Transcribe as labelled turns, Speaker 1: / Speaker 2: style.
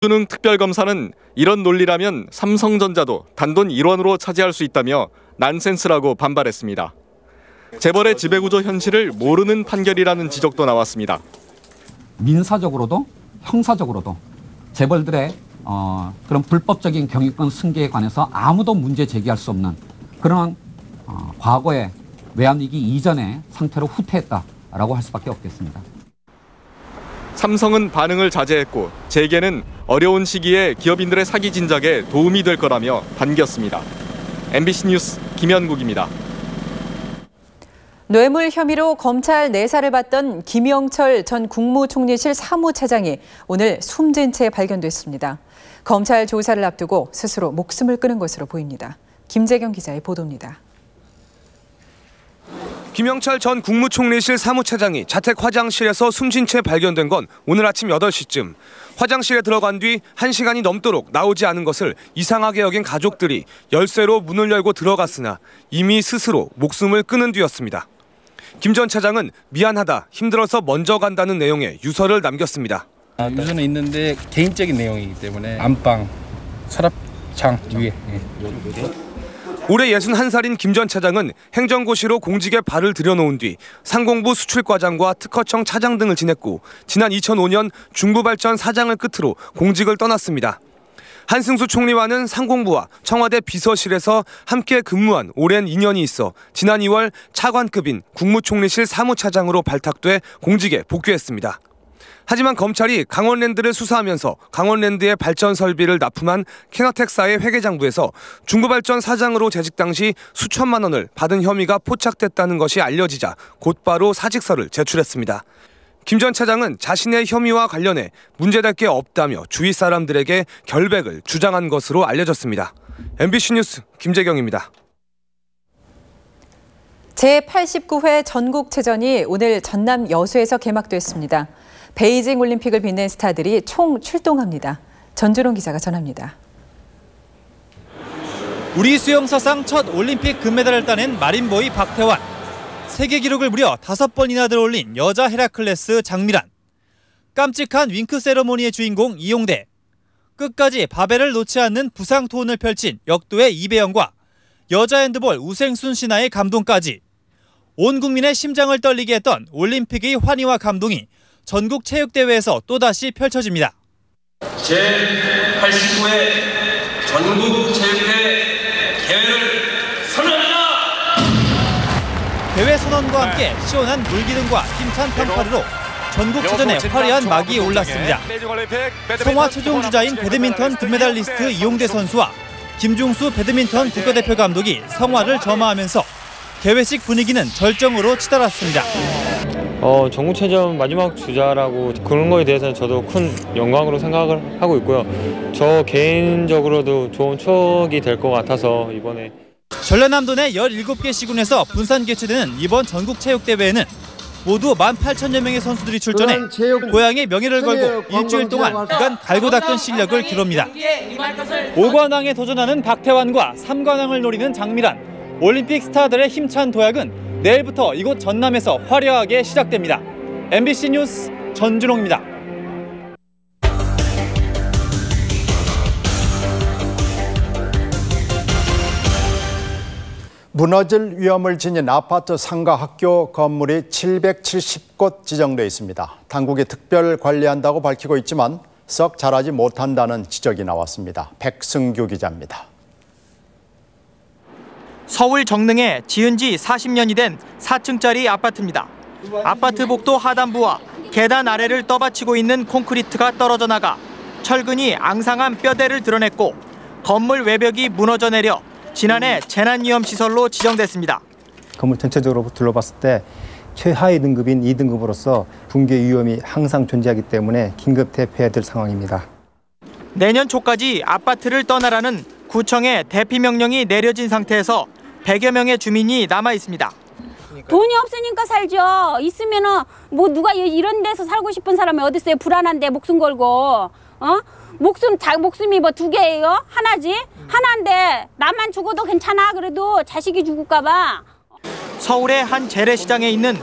Speaker 1: 수능 특별검사는 이런 논리라면 삼성전자도 단돈 1원으로 차지할 수 있다며 난센스라고 반발했습니다. 재벌의 지배구조 현실을 모르는 판결이라는 지적도 나왔습니다.
Speaker 2: 민사적으로도 형사적으로도 재벌들의 그런 불법적인 경영권 승계에 관해서 아무도 문제 제기할 수 없는 그런 과거의 외환위기 이전의 상태로 후퇴했다라고 할 수밖에 없겠습니다.
Speaker 1: 삼성은 반응을 자제했고 재계는 어려운 시기에 기업인들의 사기 진작에 도움이 될 거라며 반겼습니다. MBC 뉴스 김현국입니다.
Speaker 3: 뇌물 혐의로 검찰 내사를 받던 김영철 전 국무총리실 사무차장이 오늘 숨진 채 발견됐습니다. 검찰 조사를 앞두고 스스로 목숨을 끊은 것으로 보입니다. 김재경 기자의 보도입니다.
Speaker 4: 김영철 전 국무총리실 사무차장이 자택 화장실에서 숨진 채 발견된 건 오늘 아침 8시쯤. 화장실에 들어간 뒤 1시간이 넘도록 나오지 않은 것을 이상하게 여긴 가족들이 열쇠로 문을 열고 들어갔으나 이미 스스로 목숨을 끊은 뒤였습니다. 김 전 차장은 미안하다, 힘들어서 먼저 간다는 내용의 유서를 남겼습니다.
Speaker 5: 유서는 있는데 개인적인 내용이기 때문에 안방, 서랍장 위에.
Speaker 4: 올해 61살인 김 전 차장은 행정고시로 공직에 발을 들여놓은 뒤 상공부 수출과장과 특허청 차장 등을 지냈고 지난 2005년 중부발전 사장을 끝으로 공직을 떠났습니다. 한승수 총리와는 상공부와 청와대 비서실에서 함께 근무한 오랜 인연이 있어 지난 2월 차관급인 국무총리실 사무차장으로 발탁돼 공직에 복귀했습니다. 하지만 검찰이 강원랜드를 수사하면서 강원랜드의 발전 설비를 납품한 캐너텍사의 회계장부에서 중부발전 사장으로 재직 당시 수천만 원을 받은 혐의가 포착됐다는 것이 알려지자 곧바로 사직서를 제출했습니다. 김 전 차장은 자신의 혐의와 관련해 문제될 게 없다며 주위 사람들에게 결백을 주장한 것으로 알려졌습니다. MBC 뉴스 김재경입니다.
Speaker 3: 제89회 전국체전이 오늘 전남 여수에서 개막됐습니다. 베이징 올림픽을 빛낸 스타들이 총 출동합니다. 전주롱 기자가 전합니다.
Speaker 6: 우리 수영 사상 첫 올림픽 금메달을 따낸 마린보이 박태환. 세계 기록을 무려 5번이나 들어올린 여자 헤라클레스 장미란. 깜찍한 윙크 세러모니의 주인공 이용대. 끝까지 바벨을 놓지 않는 부상 투혼을 펼친 역도의 이배영과 여자 핸드볼 우생순 신화의 감동까지. 온 국민의 심장을 떨리게 했던 올림픽의 환희와 감동이 전국체육대회에서 또다시 펼쳐집니다.
Speaker 7: 제89회 전국체육대회 개회를 선언합니다.
Speaker 6: 대회 선언과 함께 시원한 물기둥과 힘찬 fanfare로 전국체전에 화려한 막이 올랐습니다. 성화 최종 주자인 배드민턴 금메달리스트 이용대 선수와 김중수 배드민턴 국가대표 감독이 성화를 점화하면서 개회식 분위기는 절정으로 치달았습니다.
Speaker 8: 전국체전 마지막 주자라고 그런 거에 대해서는 저도 큰 영광으로 생각을 하고 있고요. 저 개인적으로도 좋은 추억이 될 것 같아서 이번에.
Speaker 6: 전라남도 내 17개 시군에서 분산 개최되는 이번 전국체육대회에는 모두 18,000여 명의 선수들이 출전해 고향의 명예를 걸고 일주일 동안 그간 갈고 닦은 실력을 기릅니다. 5관왕에 도전하는 박태환과 3관왕을 노리는 장미란. 올림픽 스타들의 힘찬 도약은 내일부터 이곳 전남에서 화려하게 시작됩니다. MBC 뉴스 전주롱입니다.
Speaker 9: 무너질 위험을 지닌 아파트 상가 학교 건물이 770곳 지정돼 있습니다. 당국이 특별 관리한다고 밝히고 있지만 썩 잘하지 못한다는 지적이 나왔습니다. 백승규 기자입니다.
Speaker 10: 서울 정릉에 지은 지 40년이 된 4층짜리 아파트입니다. 아파트 복도 하단부와 계단 아래를 떠받치고 있는 콘크리트가 떨어져 나가 철근이 앙상한 뼈대를 드러냈고 건물 외벽이 무너져 내려 지난해 재난위험시설로 지정됐습니다.
Speaker 11: 건물 전체적으로 둘러봤을 때 최하위 등급인 2등급으로서 붕괴 위험이 항상 존재하기 때문에 긴급 대피해야 될 상황입니다.
Speaker 10: 내년 초까지 아파트를 떠나라는 구청의 대피 명령이 내려진 상태에서 100여 명의 주민이 남아 있습니다.
Speaker 12: 돈이 없으니까 살죠. 있으면은 뭐 누가 이런 데서 살고 싶은 사람이 어디 있어요? 불안한데 목숨 걸고. 목숨이 뭐 2개예요? 하나지? 하나인데 나만 죽어도 괜찮아. 그래도 자식이 죽을까 봐.
Speaker 10: 서울의 한 재래시장에 있는